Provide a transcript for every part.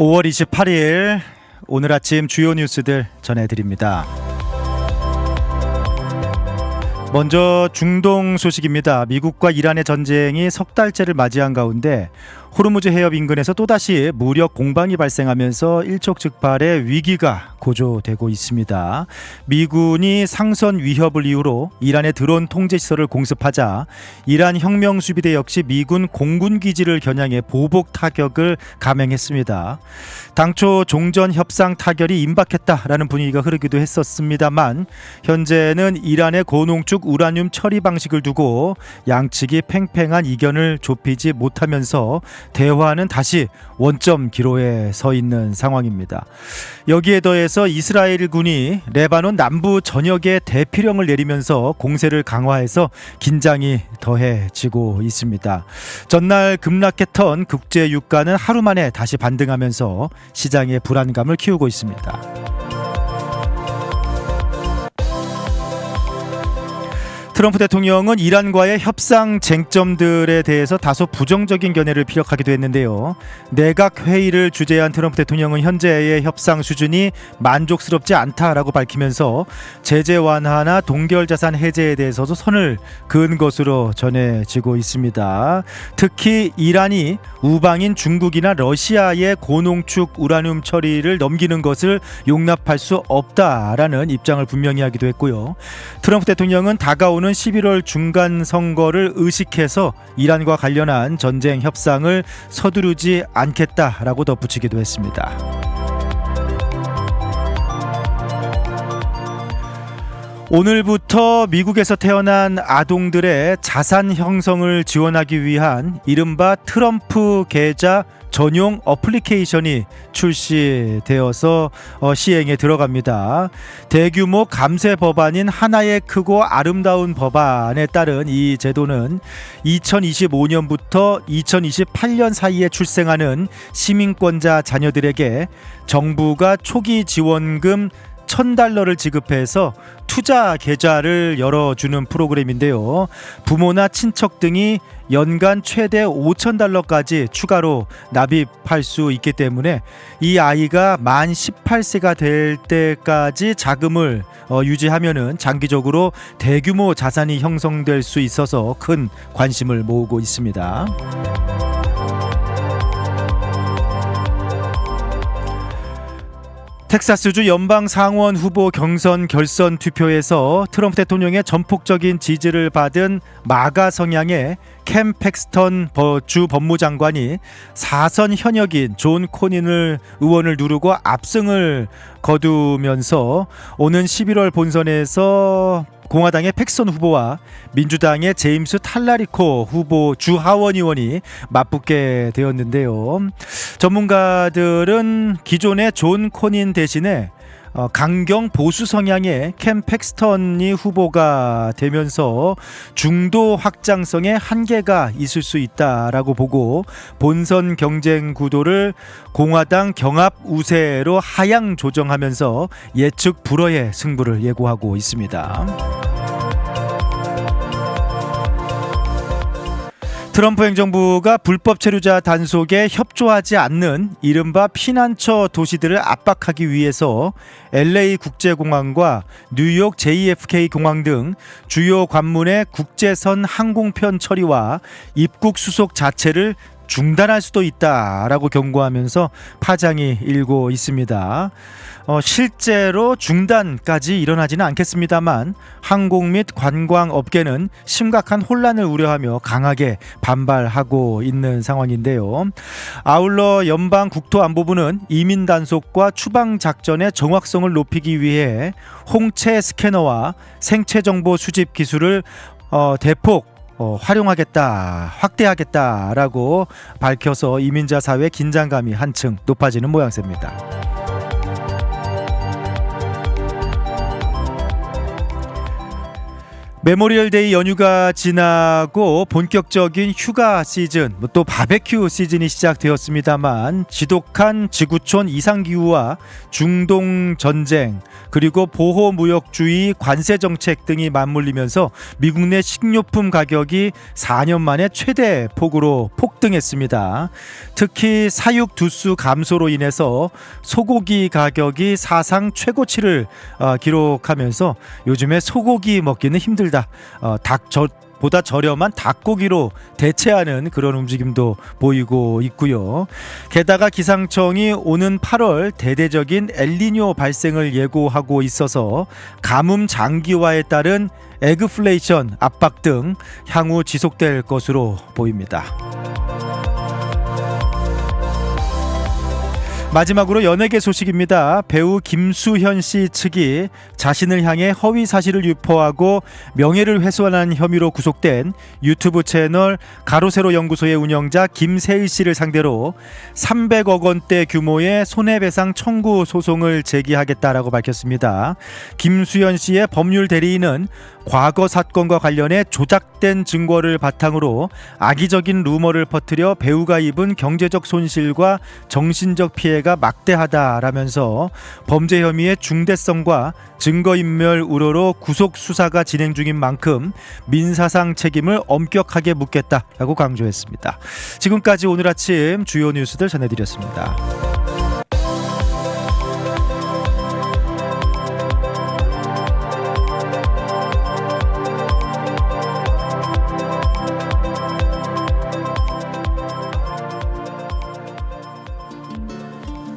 5월 28일 오늘 아침 주요 뉴스들 전해드립니다. 먼저 중동 소식입니다. 미국과 이란의 전쟁이 석 달째를 맞이한 가운데 호르무즈 해협 인근에서 또다시 무력 공방이 발생하면서 일촉즉발의 위기가 고조되고 있습니다. 미군이 상선 위협을 이유로 이란의 드론 통제 시설을 공습하자 이란 혁명수비대 역시 미군 공군 기지를 겨냥해 보복 타격을 감행했습니다. 당초 종전 협상 타결이 임박했다라는 분위기가 흐르기도 했었습니다만 현재는 이란의 고농축 우라늄 처리 방식을 두고 양측이 팽팽한 이견을 좁히지 못하면서 대화는 다시 원점 기로에 서 있는 상황입니다. 여기에 더해서 이스라엘군이 레바논 남부 전역에 대피령을 내리면서 공세를 강화해서 긴장이 더해지고 있습니다. 전날 급락했던 국제 유가는 하루 만에 다시 반등하면서 시장의 불안감을 키우고 있습니다. 트럼프 대통령은 이란과의 협상 쟁점들에 대해서 다소 부정적인 견해를 피력하기도 했는데요. 내각 회의를 주재한 트럼프 대통령은 현재의 협상 수준이 만족스럽지 않다라고 밝히면서 제재 완화나 동결자산 해제에 대해서도 선을 그은 것으로 전해지고 있습니다. 특히 이란이 우방인 중국이나 러시아의 고농축 우라늄 처리를 넘기는 것을 용납할 수 없다라는 입장을 분명히 하기도 했고요. 트럼프 대통령은 다가오는 11월 중간 선거를 의식해서 이란과 관련한 전쟁 협상을 서두르지 않겠다라고 덧붙이기도 했습니다. 오늘부터 미국에서 태어난 아동들의 자산 형성을 지원하기 위한 이른바 트럼프 계좌 전용 어플리케이션이 출시되어서 시행에 들어갑니다. 대규모 감세 법안인 하나의 크고 아름다운 법안에 따른 이 제도는 2025년부터 2028년 사이에 출생하는 시민권자 자녀들에게 정부가 초기 지원금 $1,000를 지급해서 투자 계좌를 열어주는 프로그램인데요. 부모나 친척 등이 연간 최대 $5,000까지 추가로 납입할 수 있기 때문에 이 아이가 만 18세가 될 때까지 자금을 유지하면은 장기적으로 대규모 자산이 형성될 수 있어서 큰 관심을 모으고 있습니다. 텍사스주 연방 상원 후보 경선 결선 투표에서 트럼프 대통령의 전폭적인 지지를 받은 마가 성향의 캠 팩스턴 주 법무장관이 4선 현역인 존 코닌 의원을 누르고 압승을 거두면서 오는 11월 본선에서 공화당의 팩슨 후보와 민주당의 제임스 탈라리코 후보 주 하원 의원이 맞붙게 되었는데요. 전문가들은 기존의 존 코닌 대신에 강경 보수 성향의 캠 팩스턴이 후보가 되면서 중도 확장성의 한계가 있을 수 있다라고 보고 본선 경쟁 구도를 공화당 경합 우세로 하향 조정하면서 예측 불허의 승부를 예고하고 있습니다. 트럼프 행정부가 불법 체류자 단속에 협조하지 않는 이른바 피난처 도시들을 압박하기 위해서 LA 국제공항과 뉴욕 JFK 공항 등 주요 관문의 국제선 항공편 처리와 입국 수속 자체를 중단할 수도 있다라고 경고하면서 파장이 일고 있습니다. 실제로 중단까지 일어나지는 않겠습니다만 항공 및 관광업계는 심각한 혼란을 우려하며 강하게 반발하고 있는 상황인데요. 아울러 연방 국토안보부는 이민 단속과 추방 작전의 정확성을 높이기 위해 홍채 스캐너와 생체 정보 수집 기술을 대폭 확대하겠다라고 밝혀서 이민자 사회 긴장감이 한층 높아지는 모양새입니다. 메모리얼데이 연휴가 지나고 본격적인 휴가 시즌, 또 바베큐 시즌이 시작되었습니다만 지독한 지구촌 이상기후와 중동 전쟁, 그리고 보호무역주의 관세 정책 등이 맞물리면서 미국 내 식료품 가격이 4년 만에 최대 폭으로 폭등했습니다. 특히 사육 두수 감소로 인해서 소고기 가격이 사상 최고치를 기록하면서 요즘에 소고기 먹기는 힘들다. 보다 저렴한 닭고기로 대체하는 그런 움직임도 보이고 있고요. 게다가 기상청이 오는 8월 대대적인 엘니뇨 발생을 예고하고 있어서 가뭄 장기화에 따른 에그플레이션 압박 등 향후 지속될 것으로 보입니다. 마지막으로 연예계 소식입니다. 배우 김수현 씨 측이 자신을 향해 허위 사실을 유포하고 명예를 훼손한 혐의로 구속된 유튜브 채널 가로세로 연구소의 운영자 김세일 씨를 상대로 300억 원대 규모의 손해배상 청구 소송을 제기하겠다라고 밝혔습니다. 김수현 씨의 법률 대리인은 과거 사건과 관련해 조작된 증거를 바탕으로 악의적인 루머를 퍼뜨려 배우가 입은 경제적 손실과 정신적 피해가 막대하다라면서 범죄 혐의의 중대성과 증거인멸 우려로 구속 수사가 진행 중인 만큼 민사상 책임을 엄격하게 묻겠다라고 강조했습니다. 지금까지 오늘 아침 주요 뉴스들 전해드렸습니다.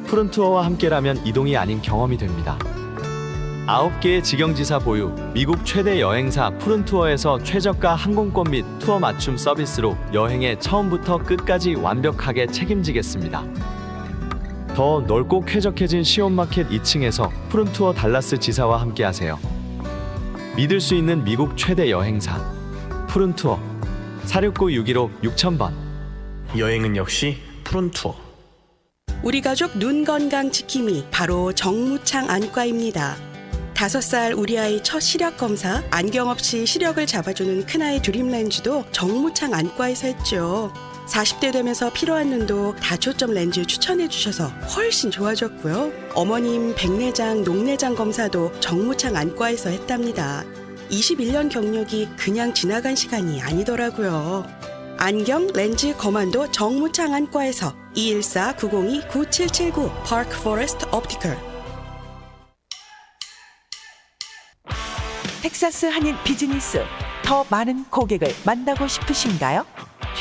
푸른투어와 함께라면 이동이 아닌 경험이 됩니다. 9개의 직영지사 보유, 미국 최대 여행사 푸른투어에서 최저가 항공권 및 투어 맞춤 서비스로 여행의 처음부터 끝까지 완벽하게 책임지겠습니다. 더 넓고 쾌적해진 시온마켓 2층에서 푸른투어 달라스 지사와 함께하세요. 믿을 수 있는 미국 최대 여행사 푸른투어 469-615-6000번. 여행은 역시 푸른투어. 우리 가족 눈 건강 지킴이 바로 정무창 안과입니다. 5살 우리 아이 첫 시력 검사, 안경 없이 시력을 잡아주는 큰아이 드림 렌즈도 정무창 안과에서 했죠. 40대 되면서 피로한 눈도 다초점 렌즈 추천해 주셔서 훨씬 좋아졌고요. 어머님 백내장, 녹내장 검사도 정무창 안과에서 했답니다. 21년 경력이 그냥 지나간 시간이 아니더라고요. 안경, 렌즈, 거만도 정무창 안과에서 214-902-9779 파크 포레스트 옵티컬. 텍사스 한인 비즈니스, 더 많은 고객을 만나고 싶으신가요?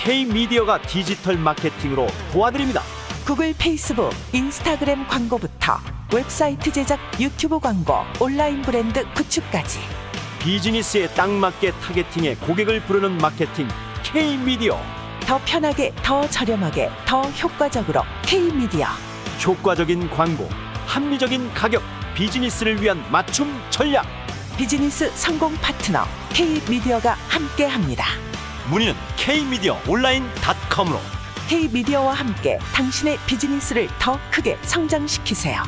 K-미디어가 디지털 마케팅으로 도와드립니다. 구글, 페이스북, 인스타그램 광고부터 웹사이트 제작, 유튜브 광고, 온라인 브랜드 구축까지 비즈니스에 딱 맞게 타겟팅해 고객을 부르는 마케팅 K-미디어. 더 편하게, 더 저렴하게, 더 효과적으로 K-미디어. 효과적인 광고, 합리적인 가격, 비즈니스를 위한 맞춤 전략. 비즈니스 성공 파트너 K-미디어가 함께합니다. 문의는 K-미디어 온라인.com으로. K-미디어와 함께 당신의 비즈니스를 더 크게 성장시키세요.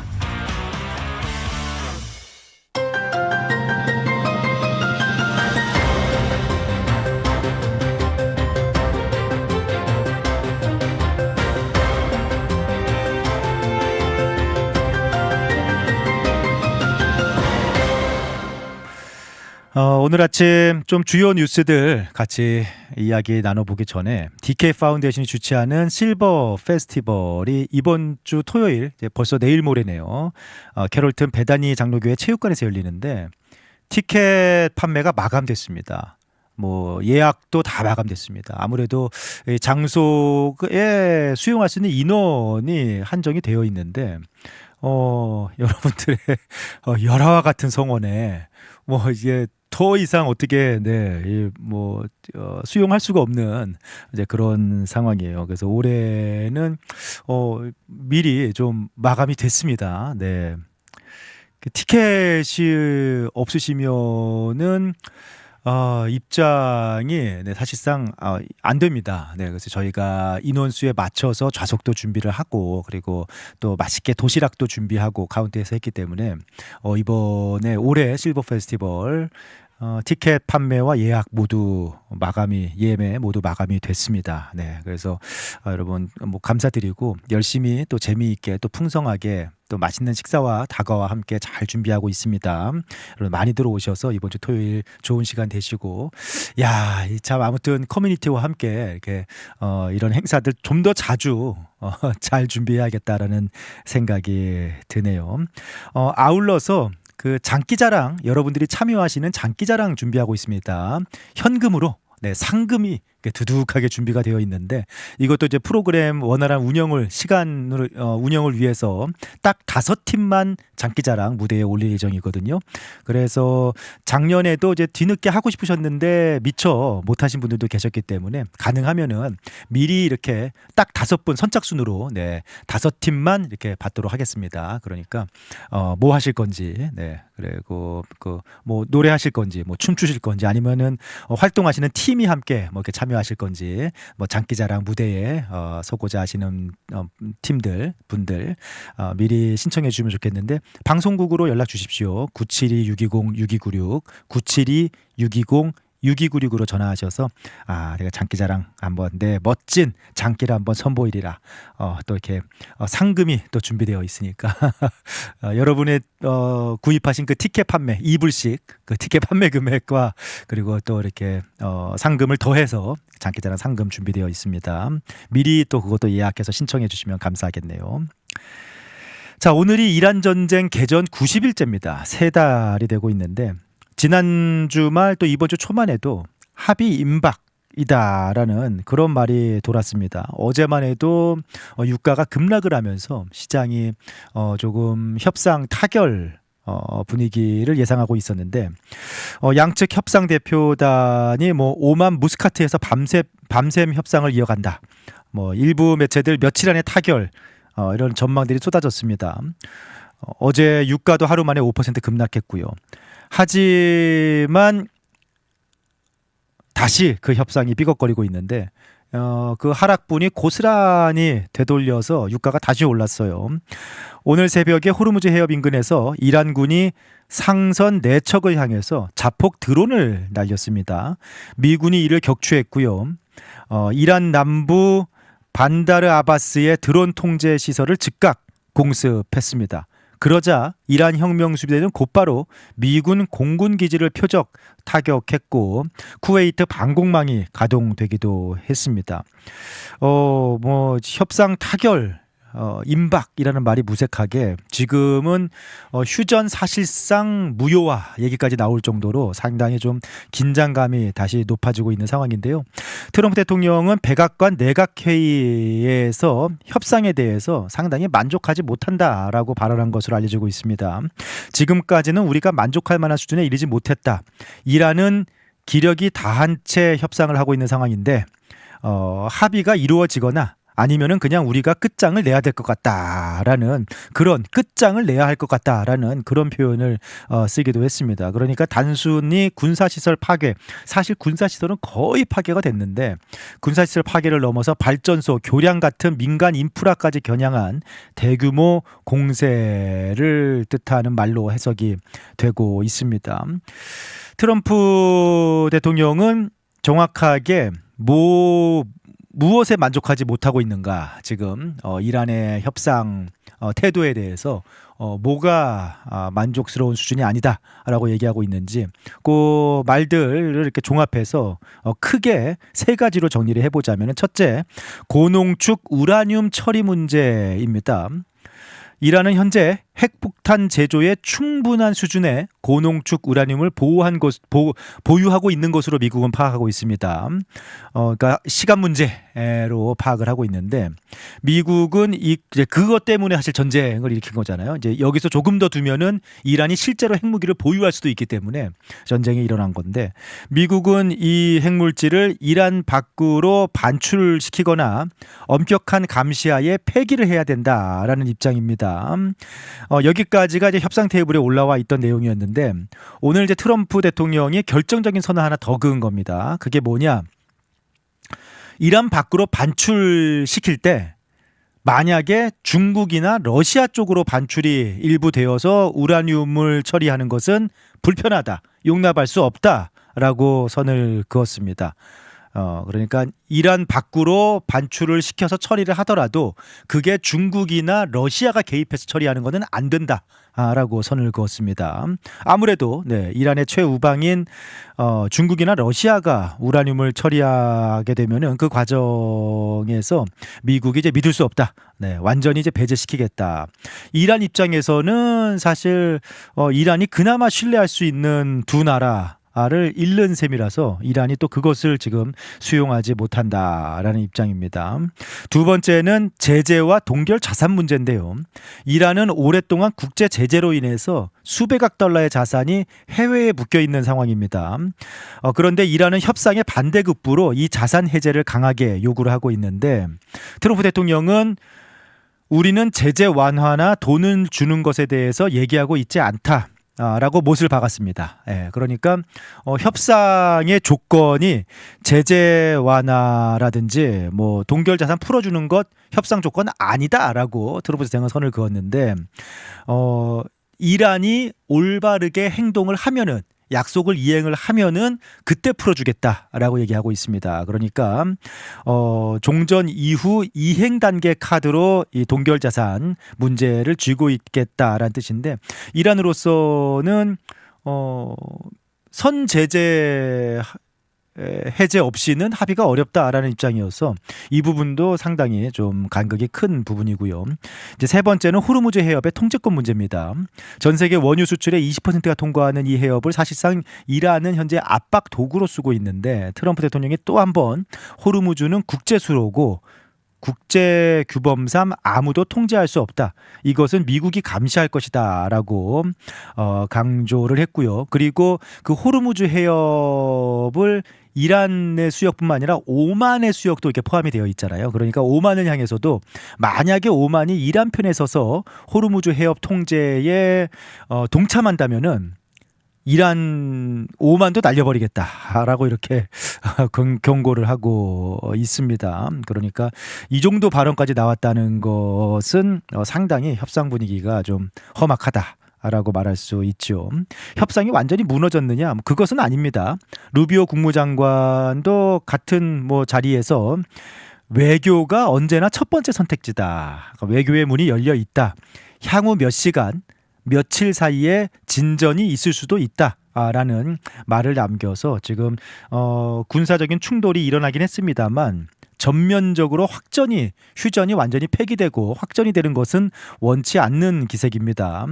오늘 아침 좀 주요 뉴스들 같이 이야기 나눠보기 전에 DK 파운데이션이 주최하는 실버 페스티벌이 이번 주 토요일, 이제 벌써 내일 모레네요. 캐롤튼 베다니 장로교회 체육관에서 열리는데 티켓 판매가 마감됐습니다. 뭐 예약도 다 마감됐습니다. 아무래도 장소에 수용할 수 있는 인원이 한정이 되어 있는데 여러분들의 열화와 같은 성원에 뭐 이게 더 이상 어떻게 수용할 수가 없는 이제 그런 상황이에요. 그래서 올해는 미리 좀 마감이 됐습니다. 네. 티켓이 없으시면은 입장이 사실상 안 됩니다. 네, 그래서 저희가 인원수에 맞춰서 좌석도 준비를 하고 그리고 또 맛있게 도시락도 준비하고 카운트해서 했기 때문에 이번에 올해 실버 페스티벌 티켓 판매와 예약 모두 예매 모두 마감이 됐습니다. 네, 그래서 여러분 뭐 감사드리고 열심히 또 재미있게 또 풍성하게 또 맛있는 식사와 다과와 함께 잘 준비하고 있습니다. 여러분 많이 들어오셔서 이번 주 토요일 좋은 시간 되시고, 야, 참 아무튼 커뮤니티와 함께 이렇게 이런 행사들 좀 더 자주 잘 준비해야겠다라는 생각이 드네요. 아울러서 그 장기자랑, 여러분들이 참여하시는 장기자랑 준비하고 있습니다. 현금으로, 네, 상금이 이렇게 두둑하게 준비가 되어 있는데, 이것도 이제 프로그램 원활한 시간으로 운영을 위해서 딱 5팀만 장기자랑 무대에 올릴 예정이거든요. 그래서 작년에도 이제 뒤늦게 하고 싶으셨는데 미처 못하신 분들도 계셨기 때문에 가능하면은 미리 이렇게 딱 5분 선착순으로, 네, 5팀만 이렇게 받도록 하겠습니다. 그러니까 뭐 하실 건지, 네, 그리고 그 뭐 노래하실 건지, 뭐 춤추실 건지, 아니면은 활동하시는 팀이 함께 뭐 이렇게 참여하실 건지, 뭐 장기자랑 무대에 서고자 하시는 분들 미리 신청해 주시면 좋겠는데, 방송국으로 연락 주십시오. 972-620-6296 972-620-6296으로 전화하셔서 내가 장기자랑 한번 내 멋진 장기를 한번 선보이리라. 또 이렇게 상금이 또 준비되어 있으니까 여러분의 구입하신 그 티켓 판매 2불씩 그 티켓 판매 금액과 그리고 또 이렇게 상금을 더해서 장기자랑 상금 준비되어 있습니다. 미리 또 그것도 예약해서 신청해 주시면 감사하겠네요. 자, 오늘이 이란 전쟁 개전 90일째입니다. 3달이 되고 있는데, 지난 주말 또 이번 주 초반에도 합의 임박이다라는 그런 말이 돌았습니다. 어제만 해도 유가가 급락을 하면서 시장이 조금 협상 타결 분위기를 예상하고 있었는데, 양측 협상 대표단이 뭐 오만 무스카트에서 밤샘 협상을 이어간다. 뭐 일부 매체들 며칠 안에 타결, 이런 전망들이 쏟아졌습니다. 어제 유가도 하루 만에 5% 급락했고요. 하지만 다시 그 협상이 삐걱거리고 있는데, 그 하락분이 고스란히 되돌려서 유가가 다시 올랐어요. 오늘 새벽에 호르무즈 해협 인근에서 이란군이 상선 4척을 향해서 자폭 드론을 날렸습니다. 미군이 이를 격추했고요. 이란 남부 반다르 아바스의 드론 통제 시설을 즉각 공습했습니다. 그러자 이란 혁명수비대는 곧바로 미군 공군 기지를 표적 타격했고, 쿠웨이트 방공망이 가동되기도 했습니다. 뭐 협상 타결, 임박이라는 말이 무색하게 지금은 휴전 사실상 무효화 얘기까지 나올 정도로 상당히 좀 긴장감이 다시 높아지고 있는 상황인데요. 트럼프 대통령은 백악관 내각회의에서 협상에 대해서 상당히 만족하지 못한다라고 발언한 것으로 알려지고 있습니다. 지금까지는 우리가 만족할 만한 수준에 이르지 못했다. 이란은 기력이 다한 채 협상을 하고 있는 상황인데, 합의가 이루어지거나 아니면은 그냥 우리가 끝장을 내야 될 것 같다라는, 그런 끝장을 내야 할 것 같다라는 그런 표현을 쓰기도 했습니다. 그러니까 단순히 군사시설 파괴, 사실 군사시설은 거의 파괴가 됐는데 군사시설 파괴를 넘어서 발전소, 교량 같은 민간 인프라까지 겨냥한 대규모 공세를 뜻하는 말로 해석이 되고 있습니다. 트럼프 대통령은 정확하게 무엇에 만족하지 못하고 있는가, 지금 이란의 협상 태도에 대해서 뭐가 만족스러운 수준이 아니다라고 얘기하고 있는지, 그 말들을 이렇게 종합해서 크게 3가지로 정리를 해보자면, 첫째, 고농축 우라늄 처리 문제입니다. 이란은 현재 핵폭탄 제조에 충분한 수준의 고농축 우라늄을 보유하고 있는 것으로 미국은 파악하고 있습니다. 그러니까 시간 문제로 파악을 하고 있는데, 미국은 이제 그것 때문에 사실 전쟁을 일으킨 거잖아요. 이제 여기서 조금 더 두면은 이란이 실제로 핵무기를 보유할 수도 있기 때문에 전쟁이 일어난 건데, 미국은 이 핵물질을 이란 밖으로 반출시키거나 엄격한 감시하에 폐기를 해야 된다라는 입장입니다. 여기까지가 이제 협상 테이블에 올라와 있던 내용이었는데, 오늘 이제 트럼프 대통령이 결정적인 선언 하나 더 그은 겁니다. 그게 뭐냐? 이란 밖으로 반출시킬 때 만약에 중국이나 러시아 쪽으로 반출이 일부 되어서 우라늄을 처리하는 것은 불편하다, 용납할 수 없다라고 선을 그었습니다. 그러니까 이란 밖으로 반출을 시켜서 처리를 하더라도 그게 중국이나 러시아가 개입해서 처리하는 것은 안 된다라고 선을 그었습니다. 아무래도 이란의 최우방인 중국이나 러시아가 우라늄을 처리하게 되면은 그 과정에서 미국이 이제 믿을 수 없다. 완전히 이제 배제시키겠다. 이란 입장에서는 사실 이란이 그나마 신뢰할 수 있는 두 나라 를 잃는 셈이라서 이란이 또 그것을 지금 수용하지 못한다라는 입장입니다. 두 번째는 제재와 동결 자산 문제인데요. 이란은 오랫동안 국제 제재로 인해서 수백억 달러의 자산이 해외에 묶여 있는 상황입니다. 그런데 이란은 협상의 반대급부로 이 자산 해제를 강하게 요구를 하고 있는데 트럼프 대통령은 우리는 제재 완화나 돈을 주는 것에 대해서 얘기하고 있지 않다. 라고 못을 박았습니다. 그러니까 협상의 조건이 제재 완화라든지 뭐 동결 자산 풀어주는 것 협상 조건은 아니다라고 트럼프 대통령은 선을 그었는데 이란이 올바르게 행동을 하면은 약속을 이행을 하면은 그때 풀어주겠다라고 얘기하고 있습니다. 그러니까 종전 이후 이행 단계 카드로 이 동결 자산 문제를 쥐고 있겠다라는 뜻인데 이란으로서는 선 제재 해제 없이는 합의가 어렵다라는 입장이어서 이 부분도 상당히 좀 간극이 큰 부분이고요. 이제 세 번째는 호르무즈 해협의 통제권 문제입니다. 전 세계 원유 수출의 20%가 통과하는 이 해협을 사실상 이란은 현재 압박 도구로 쓰고 있는데 트럼프 대통령이 또 한 번 호르무즈는 국제수로고 국제 규범상 아무도 통제할 수 없다. 이것은 미국이 감시할 것이다라고 강조를 했고요. 그리고 그 호르무즈 해협을 이란의 수역뿐만 아니라 오만의 수역도 이렇게 포함이 되어 있잖아요. 그러니까 오만을 향해서도 만약에 오만이 이란 편에 서서 호르무즈 해협 통제에 동참한다면은 이란 오만도 날려버리겠다라고 이렇게 경고를 하고 있습니다. 그러니까 이 정도 발언까지 나왔다는 것은 상당히 협상 분위기가 좀 험악하다라고 말할 수 있죠. 협상이 완전히 무너졌느냐? 그것은 아닙니다. 루비오 국무장관도 같은 자리에서 외교가 언제나 첫 번째 선택지다. 외교의 문이 열려 있다. 향후 몇 시간 며칠 사이에 진전이 있을 수도 있다라는 말을 남겨서 지금 군사적인 충돌이 일어나긴 했습니다만 전면적으로 휴전이 완전히 폐기되고 확전이 되는 것은 원치 않는 기색입니다.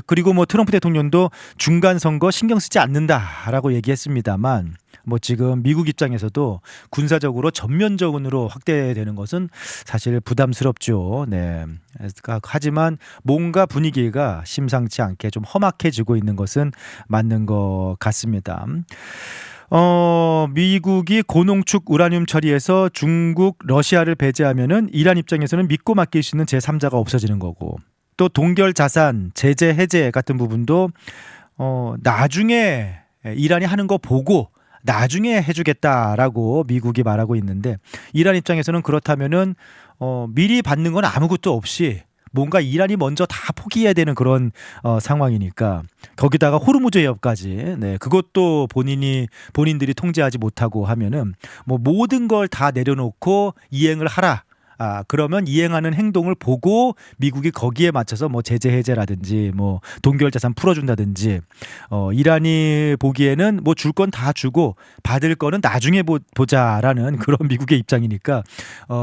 그리고 트럼프 대통령도 중간 선거 신경 쓰지 않는다라고 얘기했습니다만 지금 미국 입장에서도 군사적으로 전면적으로 확대되는 것은 사실 부담스럽죠. 하지만 뭔가 분위기가 심상치 않게 좀 험악해지고 있는 것은 맞는 것 같습니다. 미국이 고농축 우라늄 처리해서 중국, 러시아를 배제하면은 이란 입장에서는 믿고 맡길 수 있는 제3자가 없어지는 거고 또 동결 자산, 제재 해제 같은 부분도 나중에 이란이 하는 거 보고 나중에 해주겠다라고 미국이 말하고 있는데 이란 입장에서는 그렇다면은 미리 받는 건 아무것도 없이 뭔가 이란이 먼저 다 포기해야 되는 그런 상황이니까 거기다가 호르무즈 해협까지 그것도 본인들이 통제하지 못하고 하면은 모든 걸 다 내려놓고 이행을 하라. 그러면 이행하는 행동을 보고 미국이 거기에 맞춰서 제재 해제라든지 동결 자산 풀어준다든지 이란이 보기에는 줄 건 다 주고 받을 거는 나중에 보자라는 그런 미국의 입장이니까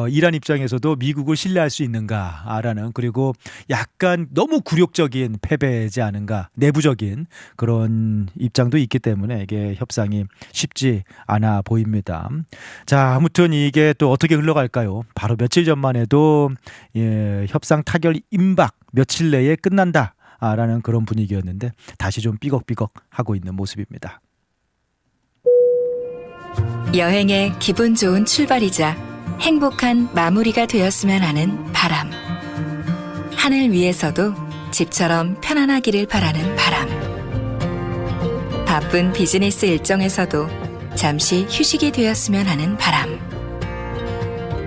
이란 입장에서도 미국을 신뢰할 수 있는가라는 그리고 약간 너무 굴욕적인 패배지 않은가 내부적인 그런 입장도 있기 때문에 이게 협상이 쉽지 않아 보입니다. 자, 아무튼 이게 또 어떻게 흘러갈까요? 바로 며칠 전만 해도 협상 타결 임박 며칠 내에 끝난다라는 그런 분위기였는데 다시 좀 삐걱삐걱 하고 있는 모습입니다. 여행의 기분 좋은 출발이자 행복한 마무리가 되었으면 하는 바람. 하늘 위에서도 집처럼 편안하기를 바라는 바람. 바쁜 비즈니스 일정에서도 잠시 휴식이 되었으면 하는 바람.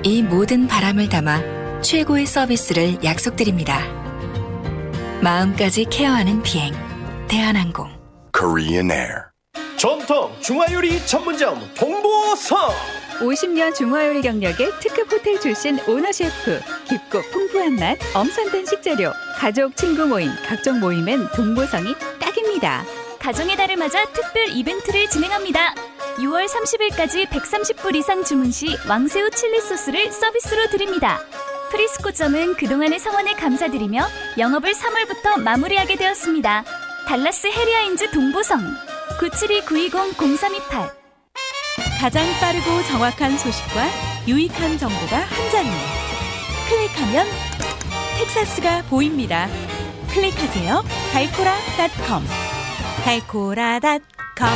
이 모든 바람을 담아 최고의 서비스를 약속드립니다. 마음까지 케어하는 비행 대한항공. Korean Air. 전통 중화요리 전문점 동보성. 50년 중화요리 경력의 특급 호텔 출신 오너 셰프. 깊고 풍부한 맛, 엄선된 식재료, 가족, 친구 모임, 각종 모임엔 동보성이 딱입니다. 가정의 달을 맞아 특별 이벤트를 진행합니다. 6월 30일까지 130불 이상 주문 시 왕새우 칠리 소스를 서비스로 드립니다. 프리스코점은 그동안의 성원에 감사드리며 영업을 3월부터 마무리하게 되었습니다. 달라스 해리아인즈 동보성 972-920-0328. 가장 빠르고 정확한 소식과 유익한 정보가 한 자리에. 클릭하면 텍사스가 보입니다. 클릭하세요. 달코라.com. 달코라.com.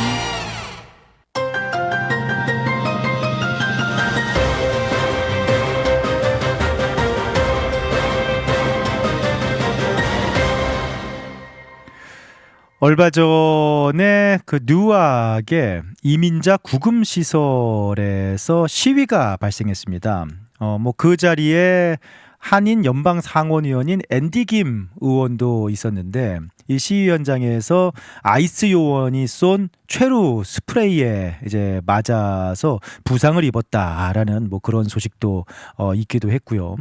얼마 전에 그 뉴욕의 이민자 구금 시설에서 시위가 발생했습니다. 뭐 그 자리에 한인 연방 상원의원인 앤디 김 의원도 있었는데 이 시위 현장에서 아이스 요원이 쏜 최루 스프레이에 이제 맞아서 부상을 입었다라는 뭐 그런 소식도 있기도 했고요.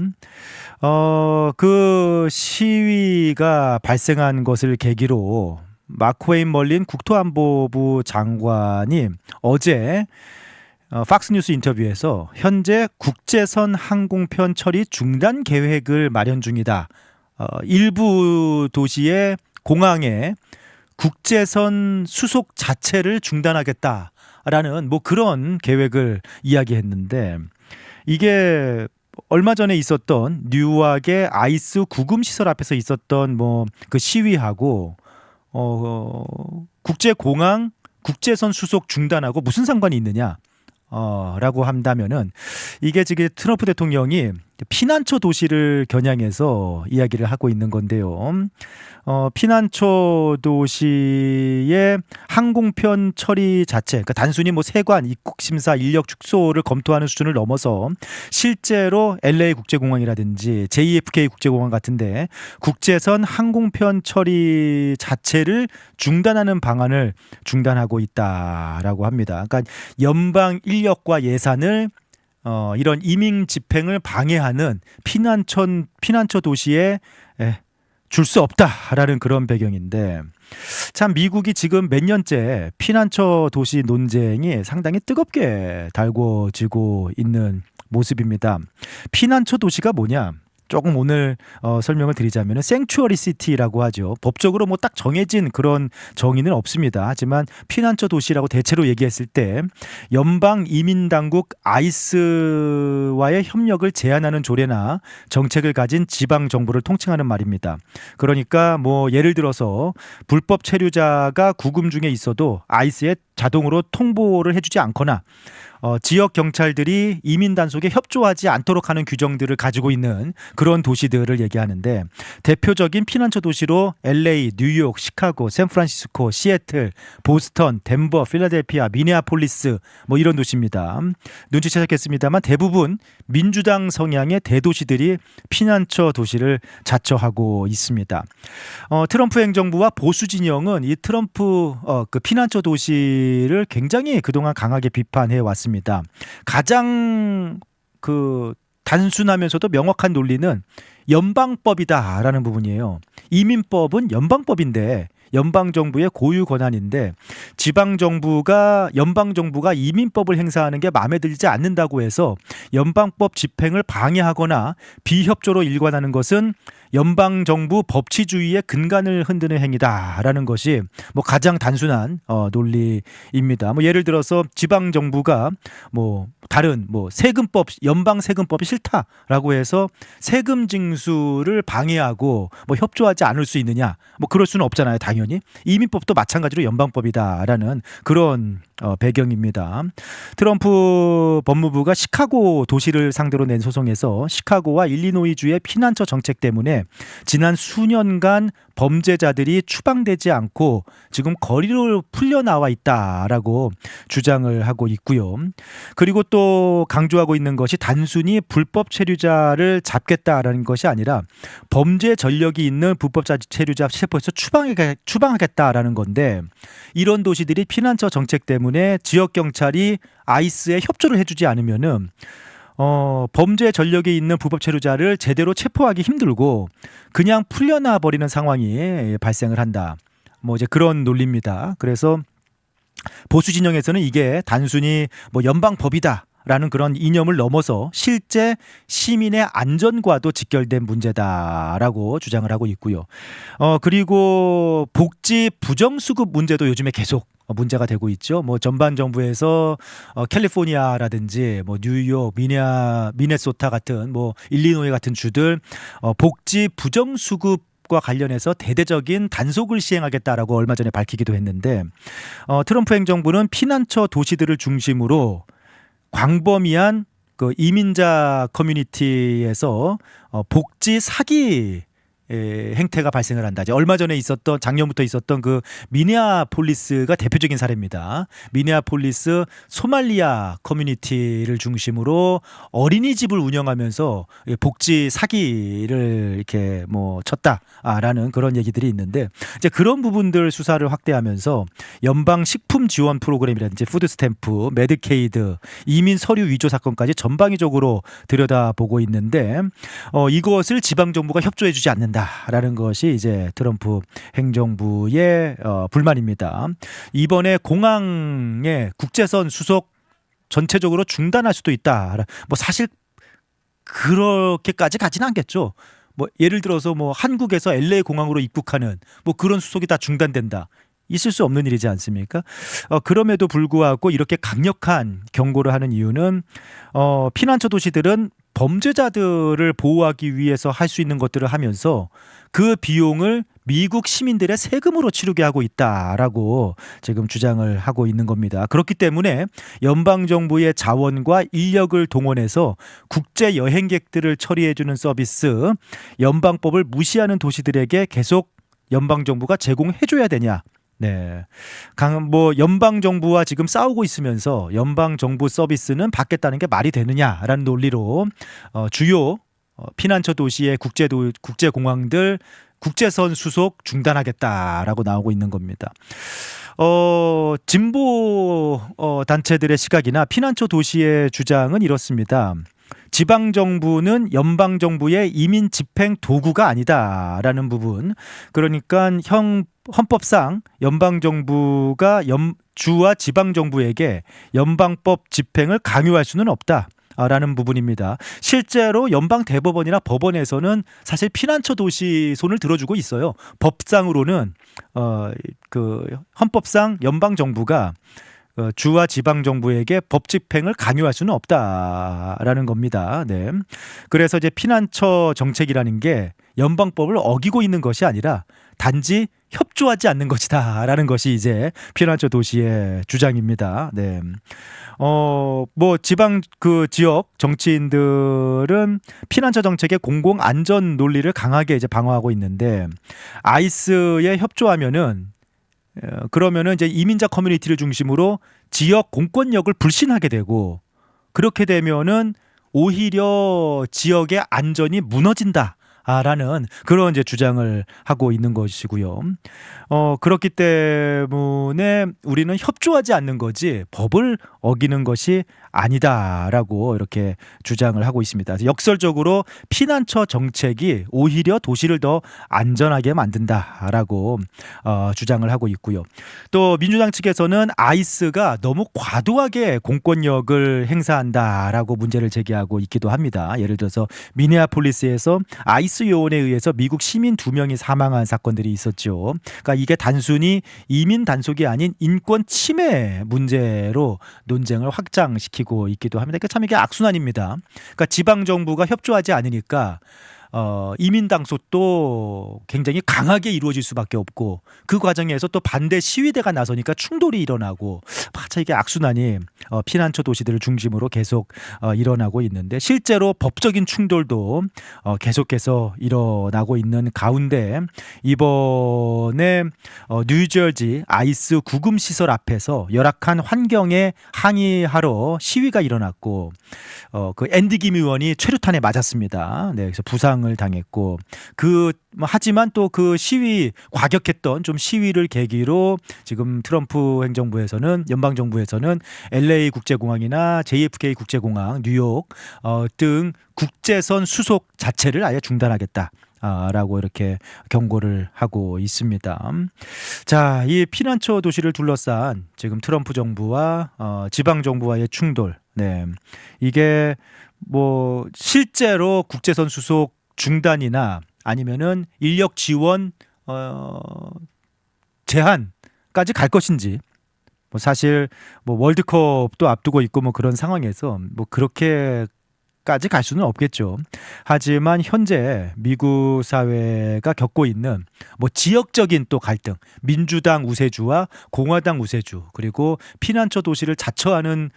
그 시위가 발생한 것을 계기로 마크웨인 멀린 국토안보부 장관이 어제 팍스뉴스 인터뷰에서 현재 국제선 항공편 처리 중단 계획을 마련 중이다. 일부 도시의 공항에 국제선 수속 자체를 중단하겠다라는 뭐 그런 계획을 이야기했는데 이게 얼마 전에 있었던 뉴욕의 아이스 구금 시설 앞에서 있었던 뭐 그 시위하고 국제공항 국제선 수속 중단하고 무슨 상관이 있느냐? 라고 한다면은 이게 지금 트럼프 대통령이 피난처 도시를 겨냥해서 이야기를 하고 있는 건데요. 피난처 도시의 항공편 처리 자체, 그러니까 단순히 뭐 세관, 입국 심사, 인력 축소를 검토하는 수준을 넘어서 실제로 LA 국제공항이라든지 JFK 국제공항 같은데 국제선 항공편 처리 자체를 중단하는 방안을 중단하고 있다라고 합니다. 그러니까 연방 인력과 예산을 이런 이민 집행을 방해하는 피난처 도시에 줄 수 없다라는 그런 배경인데 참 미국이 지금 몇 년째 피난처 도시 논쟁이 상당히 뜨겁게 달궈지고 있는 모습입니다. 피난처 도시가 뭐냐? 조금 오늘 설명을 드리자면 생츄어리 시티라고 하죠. 법적으로 뭐 딱 정해진 그런 정의는 없습니다. 하지만 피난처 도시라고 대체로 얘기했을 때 연방 이민당국 아이스와의 협력을 제한하는 조례나 정책을 가진 지방 정부를 통칭하는 말입니다. 그러니까 뭐 예를 들어서 불법 체류자가 구금 중에 있어도 아이스에 자동으로 통보를 해주지 않거나 지역 경찰들이 이민 단속에 협조하지 않도록 하는 규정들을 가지고 있는 그런 도시들을 얘기하는데 대표적인 피난처 도시로 LA, 뉴욕, 시카고, 샌프란시스코, 시애틀, 보스턴, 덴버, 필라델피아, 미네아폴리스 뭐 이런 도시입니다. 눈치채셨겠습니다만 대부분 민주당 성향의 대도시들이 피난처 도시를 자처하고 있습니다. 트럼프 행정부와 보수 진영은 이 트럼프 그 피난처 도시를 굉장히 그동안 강하게 비판해 왔습니다. 가장 그 단순하면서도 명확한 논리는 연방법이다라는 부분이에요. 이민법은 연방법인데 연방정부의 고유 권한인데 지방정부가 연방정부가 이민법을 행사하는 게 마음에 들지 않는다고 해서 연방법 집행을 방해하거나 비협조로 일관하는 것은 연방정부 법치주의의 근간을 흔드는 행위다라는 것이 뭐 가장 단순한 논리입니다. 뭐 예를 들어서 지방정부가 뭐 다른 뭐 세금법 연방 세금법이 싫다라고 해서 세금 징수를 방해하고 뭐 협조하지 않을 수 있느냐? 뭐 그럴 수는 없잖아요. 당연히 이민법도 마찬가지로 연방법이다라는 그런 배경입니다. 트럼프 법무부가 시카고 도시를 상대로 낸 소송에서 시카고와 일리노이주의 피난처 정책 때문에 지난 수년간 범죄자들이 추방되지 않고 지금 거리로 풀려 나와 있다라고 주장을 하고 있고요. 그리고 또 강조하고 있는 것이 단순히 불법 체류자를 잡겠다라는 것이 아니라 범죄 전력이 있는 불법 체류자 체포해서 추방하겠다라는 건데, 이런 도시들이 피난처 정책 때문에 지역 경찰이 아이스에 협조를 해주지 않으면은 범죄 전력이 있는 불법 체류자를 제대로 체포하기 힘들고 그냥 풀려나 버리는 상황이 발생을 한다. 뭐 이제 그런 논리입니다. 그래서 보수 진영에서는 이게 단순히 뭐 연방법이다라는 그런 이념을 넘어서 실제 시민의 안전과도 직결된 문제다라고 주장을 하고 있고요. 그리고 복지 부정수급 문제도 요즘에 계속 문제가 되고 있죠. 뭐 전반 정부에서 캘리포니아라든지 뭐 뉴욕, 미네소타 같은 뭐 일리노이 같은 주들 복지 부정수급과 관련해서 대대적인 단속을 시행하겠다라고 얼마 전에 밝히기도 했는데, 트럼프 행정부는 피난처 도시들을 중심으로 광범위한 그 이민자 커뮤니티에서 복지 사기 행태가 발생을 한다. 이제 얼마 전에 있었던, 작년부터 있었던 그 미네아폴리스가 대표적인 사례입니다. 미네아폴리스 소말리아 커뮤니티를 중심으로 어린이집을 운영하면서 복지 사기를 이렇게 뭐 쳤다라는 그런 얘기들이 있는데, 이제 그런 부분들 수사를 확대하면서 연방 식품 지원 프로그램이라든지 푸드 스탬프, 메디케이드, 이민 서류 위조 사건까지 전방위적으로 들여다보고 있는데, 이것을 지방 정부가 협조해 주지 않는다. 라는 것이 이제 트럼프 행정부의 불만입니다. 이번에 공항의 국제선 수속 전체적으로 중단할 수도 있다. 뭐 사실 그렇게까지 가지는 않겠죠. 뭐 예를 들어서 뭐 한국에서 LA 공항으로 입국하는 뭐 그런 수속이 다 중단된다. 있을 수 없는 일이지 않습니까? 그럼에도 불구하고 이렇게 강력한 경고를 하는 이유는 피난처 도시들은 범죄자들을 보호하기 위해서 할 수 있는 것들을 하면서 그 비용을 미국 시민들의 세금으로 치르게 하고 있다라고 지금 주장을 하고 있는 겁니다. 그렇기 때문에 연방정부의 자원과 인력을 동원해서 국제 여행객들을 처리해주는 서비스, 연방법을 무시하는 도시들에게 계속 연방정부가 제공해줘야 되냐. 네. 뭐 연방정부와 지금 싸우고 있으면서 연방정부 서비스는 받겠다는 게 말이 되느냐라는 논리로 주요 피난처 도시의 국제공항들 국제선 수속 중단하겠다라고 나오고 있는 겁니다. 진보 단체들의 시각이나 피난처 도시의 주장은 이렇습니다. 지방정부는 연방정부의 이민 집행 도구가 아니다라는 부분. 그러니까 헌법상 연방정부가 주와 지방정부에게 연방법 집행을 강요할 수는 없다. 라는 부분입니다. 실제로 연방대법원이나 법원에서는 사실 피난처 도시 손을 들어주고 있어요. 법상으로는 그 헌법상 연방정부가 주와 지방정부에게 법 집행을 강요할 수는 없다라는 겁니다. 네. 그래서 이제 피난처 정책이라는 게 연방법을 어기고 있는 것이 아니라 단지 협조하지 않는 것이다라는 것이 이제 피난처 도시의 주장입니다. 네. 뭐 지방 그 지역 정치인들은 피난처 정책의 공공 안전 논리를 강하게 이제 방어하고 있는데, 아이스에 협조하면은 그러면은 이제 이민자 커뮤니티를 중심으로 지역 공권력을 불신하게 되고, 그렇게 되면은 오히려 지역의 안전이 무너진다. 라는 그런 이제 주장을 하고 있는 것이고요. 그렇기 때문에 우리는 협조하지 않는 거지 법을 어기는 것이 아니다라고 이렇게 주장을 하고 있습니다. 역설적으로 피난처 정책이 오히려 도시를 더 안전하게 만든다라고 주장을 하고 있고요. 또 민주당 측에서는 아이스가 너무 과도하게 공권력을 행사한다라고 문제를 제기하고 있기도 합니다. 예를 들어서 미네아폴리스에서 아이스 요원에 의해서 미국 시민 2명이 사망한 사건들이 있었죠. 그러니까 이게 단순히 이민 단속이 아닌 인권 침해 문제로 논쟁을 확장시키고 있기도 합니다. 그러니까 참 이게 악순환입니다. 그러니까 지방 정부가 협조하지 않으니까 이민 당속도 굉장히 강하게 이루어질 수밖에 없고 그 과정에서 또 반대 시위대가 나서니까 충돌이 일어나고 마치 이게 악순환이 피난처 도시들을 중심으로 계속 일어나고 있는데 실제로 법적인 충돌도 계속해서 일어나고 있는 가운데 이번에 뉴저지 아이스 구금 시설 앞에서 열악한 환경에 항의하러 시위가 일어났고 그 앤디 김 의원이 최루탄에 맞았습니다. 네, 그래서 부상을 당했고 하지만 또 그 시위 과격했던 좀 시위를 계기로 지금 트럼프 행정부에서는 연방 정부에서는 LA 국제공항이나 JFK 국제공항, 뉴욕 등 국제선 수속 자체를 아예 중단하겠다. 라고 이렇게 경고를 하고 있습니다. 자, 이 피난처 도시를 둘러싼 지금 트럼프 정부와 지방 정부와의 충돌. 네. 이게 뭐 실제로 국제선 수속 중단이나 아니면은 인력 지원 제한까지 갈 것인지 뭐 사실 뭐 월드컵도 앞두고 있고 뭐 그런 상황에서 뭐 그렇게까지 갈 수는 없겠죠. 하지만 현재 미국 사회가 겪고 있는 뭐 지역적인 또 갈등, 민주당 우세주와 공화당 우세주, 그리고 피난처 도시를 자처하는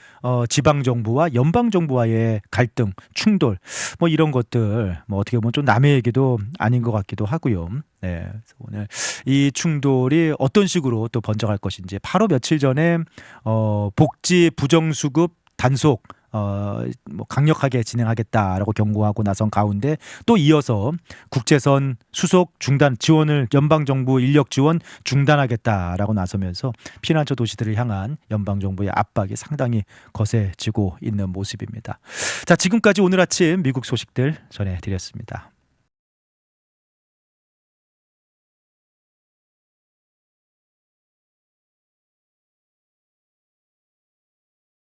지방 정부와 연방 정부와의 갈등, 충돌, 뭐 이런 것들 뭐 어떻게 보면 좀 남의 얘기도 아닌 것 같기도 하고요. 네, 그래서 오늘 이 충돌이 어떤 식으로 또 번져갈 것인지 바로 며칠 전에 복지 부정수급 단속 뭐 강력하게 진행하겠다라고 경고하고 나선 가운데 또 이어서 국제선 수속 중단 지원을 연방 정부 인력 지원 중단하겠다라고 나서면서 피난처 도시들을 향한 연방 정부의 압박이 상당히 거세지고 있는 모습입니다. 자, 지금까지 오늘 아침 미국 소식들 전해드렸습니다.